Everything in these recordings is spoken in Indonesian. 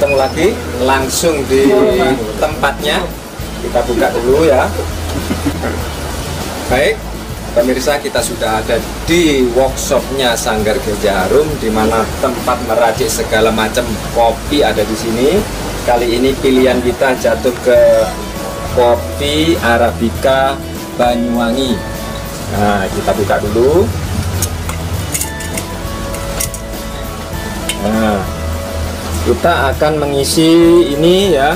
ketemu lagi langsung di tempatnya. Kita buka dulu ya. Baik, pemirsa, kita sudah ada di workshopnya Sanggar Gajah Harum, di mana tempat meracik segala macam kopi ada di sini. Kali ini pilihan kita jatuh ke kopi Arabica Banyuwangi. Nah, kita buka dulu. Nah, kita akan mengisi ini ya.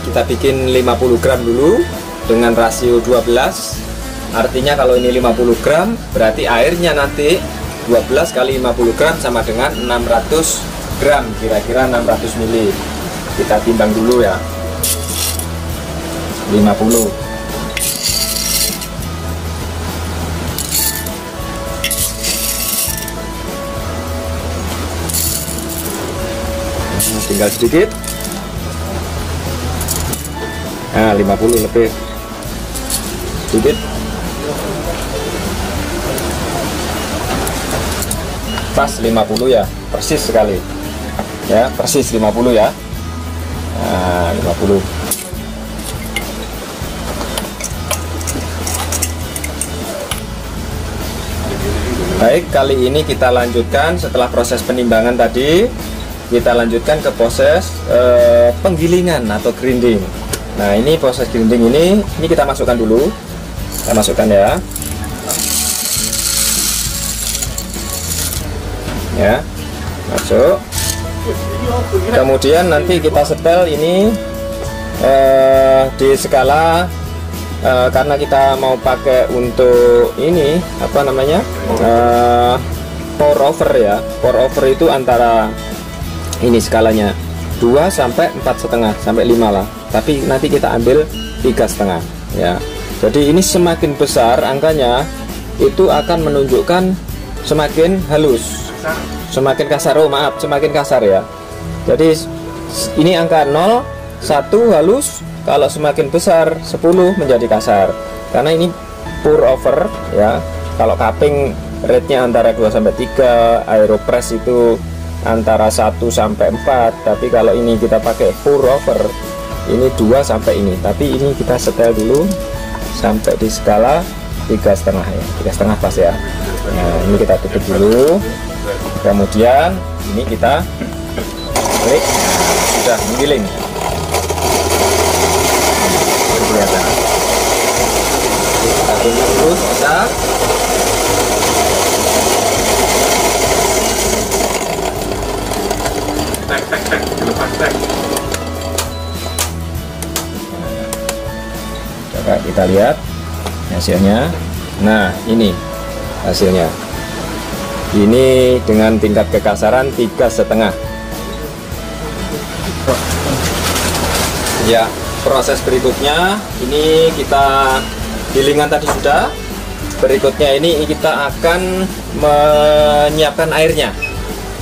Kita bikin 50 gram dulu dengan rasio 12. Artinya kalau ini 50 gram berarti airnya nanti 12 kali 50 gram sama dengan 600 gram, kira-kira 600 ml. Kita timbang dulu ya. 50. Tinggal sedikit. Nah, 50 lebih sedikit. Pas 50 ya, persis sekali ya, persis 50 ya. Nah, 50. Baik, kali ini kita lanjutkan setelah proses penimbangan tadi. Kita lanjutkan ke proses penggilingan atau grinding. Nah, ini proses grinding ini kita masukkan dulu. Kita masukkan ya. Ya, masuk. Kemudian nanti kita setel ini di skala karena kita mau pakai untuk ini apa namanya pour over ya. Pour over itu antara ini skalanya 2 sampai 4,5 sampai 5 lah, tapi nanti kita ambil 3,5 ya. Jadi ini semakin besar angkanya itu akan menunjukkan semakin halus, semakin kasar. Oh maaf, semakin kasar ya. Jadi ini angka 0 1 halus, kalau semakin besar 10 menjadi kasar, karena ini pour over ya. Kalau cupping rate-nya antara 2 sampai 3, aeropress itu antara 1 sampai 4, tapi kalau ini kita pakai pour over ini 2 sampai ini, tapi ini kita setel dulu sampai di skala 3,5 ya, 3,5 pas ya. Nah, ini kita tutup dulu, kemudian ini kita klik. Nah, sudah menggiling, kelihatan. Kita tunggu terus bisa. Coba kita lihat hasilnya. Nah, ini hasilnya. Ini dengan tingkat kekasaran 3,5. Ya, proses berikutnya ini kita gilingan tadi sudah. Berikutnya ini kita akan menyiapkan airnya.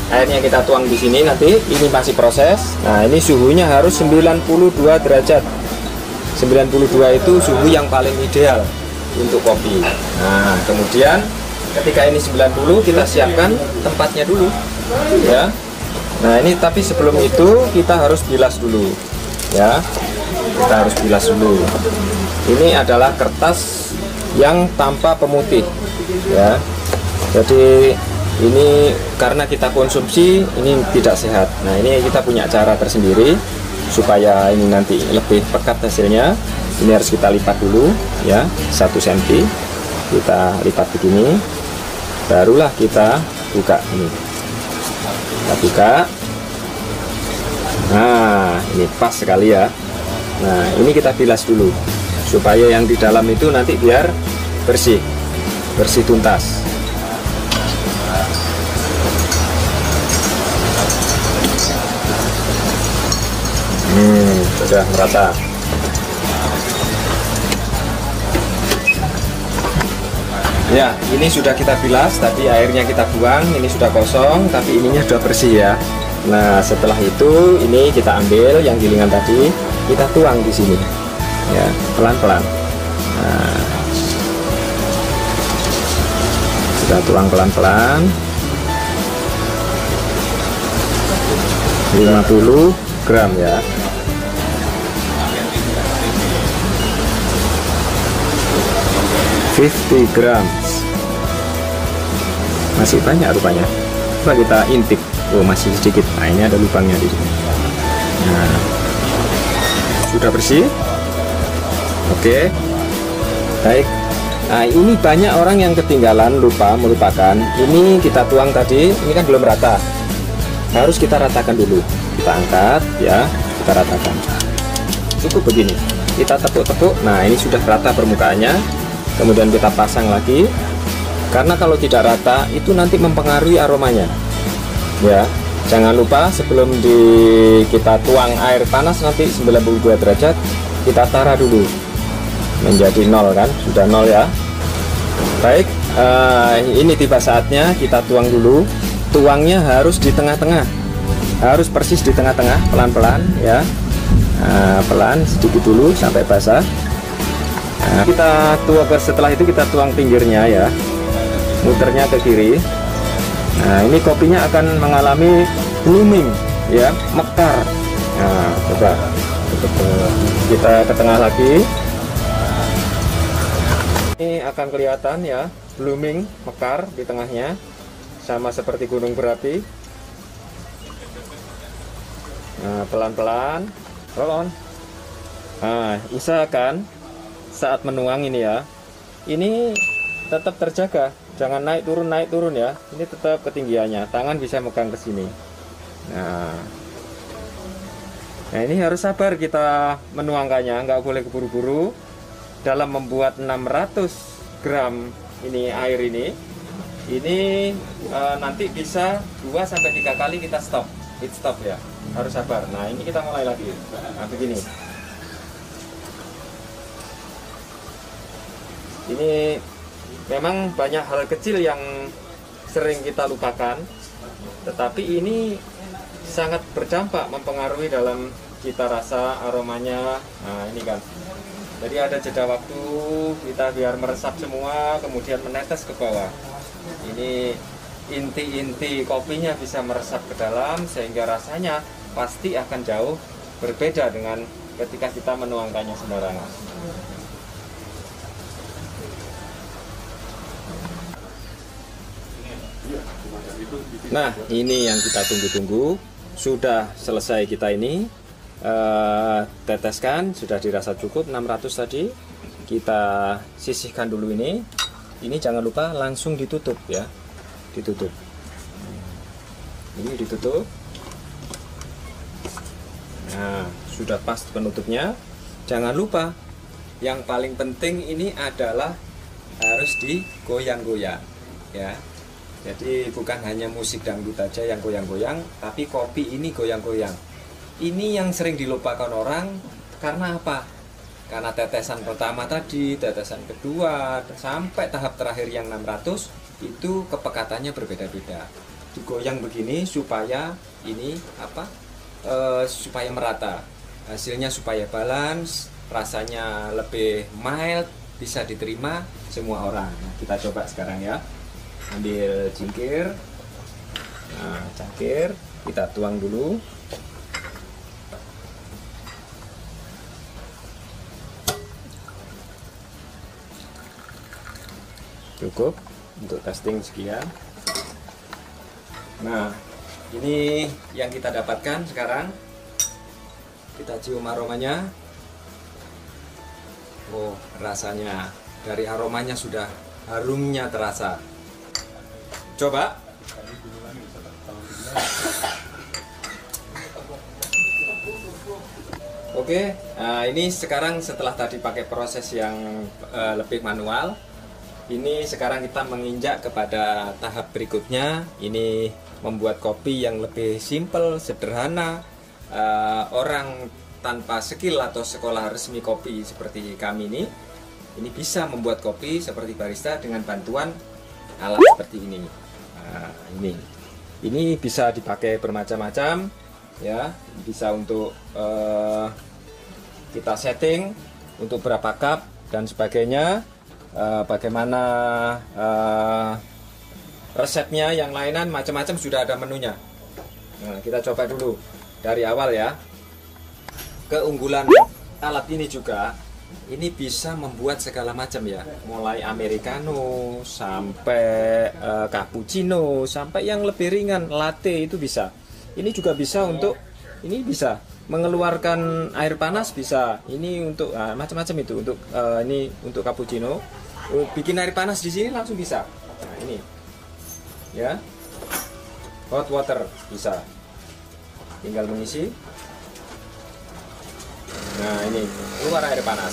Airnya kita tuang di sini nanti. Ini masih proses. Nah, ini suhunya harus 92 derajat. 92 itu suhu yang paling ideal untuk kopi. Nah, kemudian ketika ini 90 kita siapkan tempatnya dulu ya. Nah, ini tapi sebelum itu kita harus bilas dulu ya. Kita harus bilas dulu. Ini adalah kertas yang tanpa pemutih ya. Jadi ini karena kita konsumsi ini tidak sehat. Nah, ini kita punya cara tersendiri supaya ini nanti lebih pekat hasilnya. Ini harus kita lipat dulu ya, 1 cm kita lipat begini, barulah kita buka ini. Kita buka. Nah, ini pas sekali ya. Nah, ini kita bilas dulu supaya yang di dalam itu nanti biar bersih tuntas. Sudah merata. Ya, ini sudah kita bilas, tadi airnya kita buang, ini sudah kosong, tapi ininya sudah bersih ya. Nah, setelah itu ini kita ambil yang gilingan tadi, kita tuang di sini, ya, pelan-pelan. Nah, kita tuang pelan-pelan. 50 gram ya. grams. Masih banyak rupanya. Coba kita intip. Oh, masih sedikit. Nah, ini ada lubangnya di sini. Nah, sudah bersih. Oke. Baik. Nah, ini banyak orang yang ketinggalan, melupakan. Ini kita tuang tadi, ini kan belum rata. Harus kita ratakan dulu. Kita angkat ya, kita ratakan. Cukup begini. Kita tepuk-tepuk. Nah, ini sudah rata permukaannya. Kemudian kita pasang lagi. Karena kalau tidak rata itu nanti mempengaruhi aromanya. Ya, jangan lupa sebelum kita tuang air panas nanti 92 derajat, kita tara dulu menjadi 0 kan, sudah 0 ya. Baik, ini tiba saatnya kita tuang dulu. Tuangnya harus di tengah-tengah, harus persis di tengah-tengah, pelan-pelan ya. Pelan sedikit dulu sampai basah. Nah, kita tuang, setelah itu kita tuang pinggirnya ya, muternya ke kiri. Nah, ini kopinya akan mengalami blooming ya, mekar. Nah, coba kita ke tengah lagi. Ini akan kelihatan ya, blooming, mekar di tengahnya, sama seperti gunung berapi. Nah, pelan-pelan, roll on. Nah, usahakan saat menuang ini ya, ini tetap terjaga, jangan naik turun ya. Ini tetap ketinggiannya, tangan bisa megang ke sini. Nah, ini harus sabar kita menuangkannya, nggak boleh keburu-buru. Dalam membuat 600 gram ini air ini nanti bisa 2-3 kali kita stop, hit stop ya, harus sabar. Nah, ini kita mulai lagi. Nah, begini. Ini memang banyak hal kecil yang sering kita lupakan, tetapi ini sangat berdampak, mempengaruhi dalam cita rasa, aromanya. Nah, ini kan. Jadi ada jeda waktu kita biar meresap semua, kemudian menetes ke bawah. Ini inti-inti kopinya bisa meresap ke dalam, sehingga rasanya pasti akan jauh berbeda dengan ketika kita menuangkannya sembarangan. Nah, ini yang kita tunggu-tunggu. Sudah selesai kita ini. Teteskan, sudah dirasa cukup 600 tadi. Kita sisihkan dulu ini. Ini jangan lupa langsung ditutup ya. Ditutup. Ini ditutup. Nah, sudah pas penutupnya. Jangan lupa, yang paling penting ini adalah harus digoyang-goyang ya. Jadi bukan hanya musik dangdut aja yang goyang-goyang, tapi kopi ini goyang-goyang. Ini yang sering dilupakan orang. Karena apa? Karena tetesan pertama tadi, tetesan kedua, sampai tahap terakhir yang 600 itu kepekatannya berbeda-beda. Digoyang begini supaya ini supaya merata. Hasilnya supaya balance, rasanya lebih mild, bisa diterima semua orang. Nah, kita coba sekarang ya. Ambil cingkir. Nah, cangkir kita tuang dulu. Cukup untuk testing sekian. Nah, ini yang kita dapatkan sekarang. Kita cium aromanya. Oh, rasanya dari aromanya sudah harumnya terasa. Coba. Oke, nah ini sekarang setelah tadi pakai proses yang lebih manual. Ini sekarang kita menginjak kepada tahap berikutnya. Ini membuat kopi yang lebih simple, sederhana. Orang tanpa skill atau sekolah resmi kopi seperti kami ini bisa membuat kopi seperti barista dengan bantuan alat seperti ini. Nah, ini bisa dipakai bermacam-macam ya. Bisa untuk kita setting untuk berapa cup dan sebagainya. Bagaimana resepnya, yang lainan macam-macam sudah ada menunya. Nah, kita coba dulu. dari awal ya. Keunggulan alat ini juga, ini bisa membuat segala macam ya, mulai americano sampai cappuccino, sampai yang lebih ringan latte itu bisa. Ini juga bisa untuk, ini bisa mengeluarkan air panas, bisa. Ini untuk macam-macam itu, untuk ini untuk cappuccino, bikin air panas di sini langsung bisa. Nah ini ya, hot water bisa, tinggal mengisi. Nah ini keluar air panas.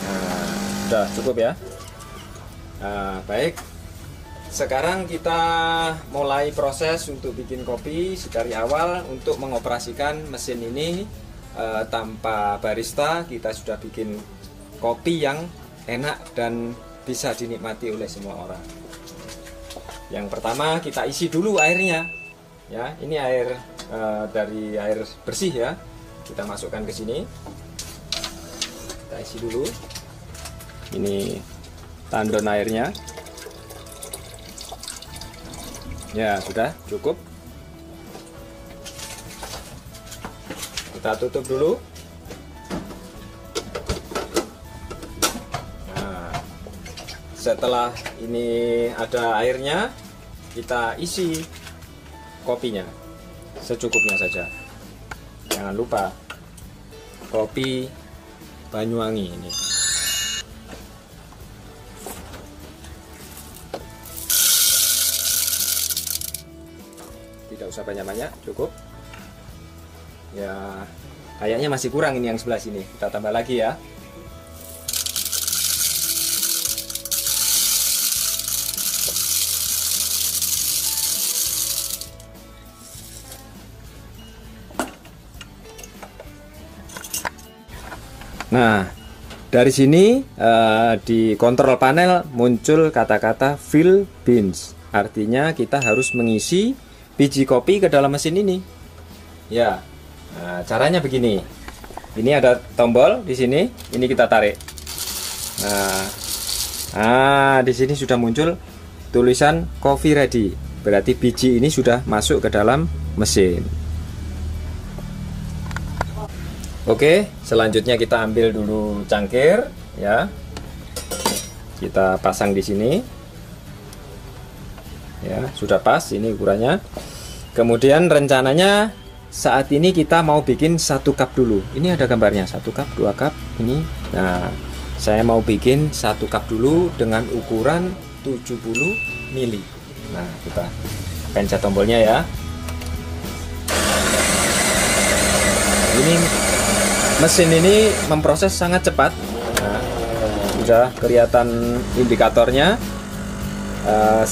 Nah sudah cukup ya. Nah baik, sekarang kita mulai proses untuk bikin kopi dari awal. Untuk mengoperasikan mesin ini tanpa barista, kita sudah bikin kopi yang enak dan bisa dinikmati oleh semua orang. Yang pertama kita isi dulu airnya ya. Ini air dari air bersih ya, kita masukkan ke sini, kita isi dulu. Ini tandon airnya ya, sudah cukup. Kita tutup dulu. Nah, setelah ini ada airnya, kita isi kopinya secukupnya saja. Jangan lupa kopi Banyuwangi ini. Tidak usah banyak-banyak, cukup. Ya, kayaknya masih kurang ini yang sebelah sini. Kita tambah lagi ya. Nah, dari sini di kontrol panel muncul kata-kata fill beans. Artinya kita harus mengisi biji kopi ke dalam mesin ini. Ya, nah, caranya begini. Ini ada tombol di sini. Ini kita tarik. Nah, di sini sudah muncul tulisan coffee ready. Berarti biji ini sudah masuk ke dalam mesin. Oke, selanjutnya kita ambil dulu cangkir ya. Kita pasang di sini. Ya, sudah pas ini ukurannya. Kemudian rencananya saat ini kita mau bikin 1 cup dulu. Ini ada gambarnya, 1 cup, 2 cup ini. Nah, saya mau bikin 1 cup dulu dengan ukuran 70 mili. Nah, kita pencet tombolnya ya. Ini mesin ini memproses sangat cepat. Nah, sudah kelihatan indikatornya. 1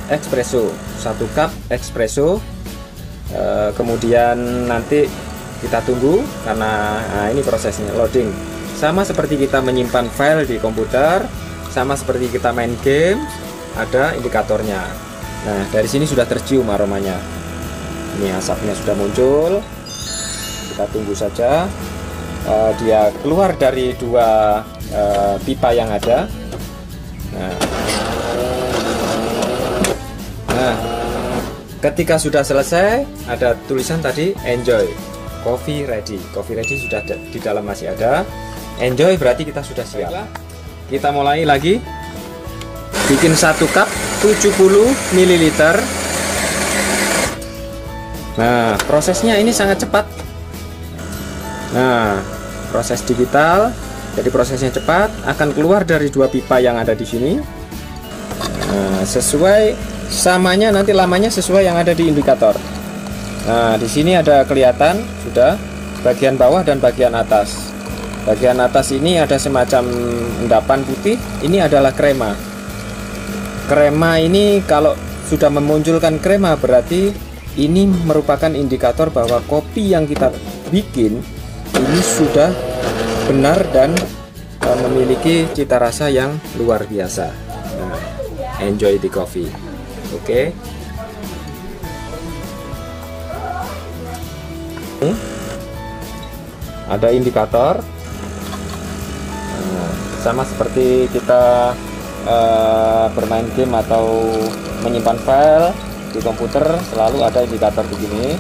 espresso, 1 cup espresso. Kemudian nanti kita tunggu karena ini prosesnya loading. Sama seperti kita menyimpan file di komputer, sama seperti kita main game, ada indikatornya. Nah, dari sini sudah tercium aromanya. Ini asapnya sudah muncul. Kita tunggu saja. Dia keluar dari 2 pipa yang ada. Nah, ketika sudah selesai, ada tulisan tadi enjoy, coffee ready. Coffee ready sudah di dalam masih ada. Enjoy berarti kita sudah siap. Kita mulai lagi. Bikin 1 cup 70 ml. Nah, prosesnya ini sangat cepat. Nah, proses digital, jadi prosesnya cepat, akan keluar dari 2 pipa yang ada di sini. Nah, sesuai samanya nanti lamanya sesuai yang ada di indikator. Nah, di sini ada kelihatan sudah bagian bawah dan bagian atas. Bagian atas ini ada semacam endapan putih, ini adalah krema. Krema ini kalau sudah memunculkan krema berarti ini merupakan indikator bahwa kopi yang kita bikin ini sudah benar dan memiliki cita rasa yang luar biasa. Nah, enjoy the coffee. Oke. Ada indikator. Nah, sama seperti kita bermain game atau menyimpan file di komputer, selalu ada indikator begini.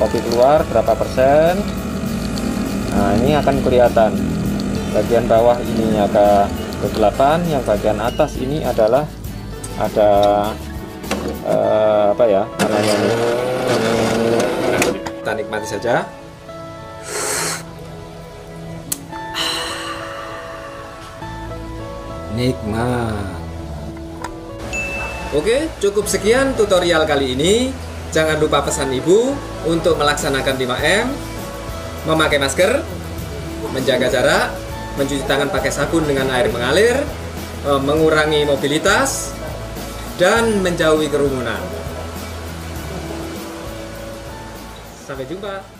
kopi keluar berapa persen. Nah, ini akan kelihatan. Bagian bawah ini agak kegelapan, yang bagian atas ini adalah ada apa ya namanya ini. Kita nikmati saja. Nikmat. Oke, cukup sekian tutorial kali ini. Jangan lupa pesan ibu untuk melaksanakan 5M, memakai masker, menjaga jarak, mencuci tangan pakai sabun dengan air mengalir, mengurangi mobilitas, dan menjauhi kerumunan. Sampai jumpa.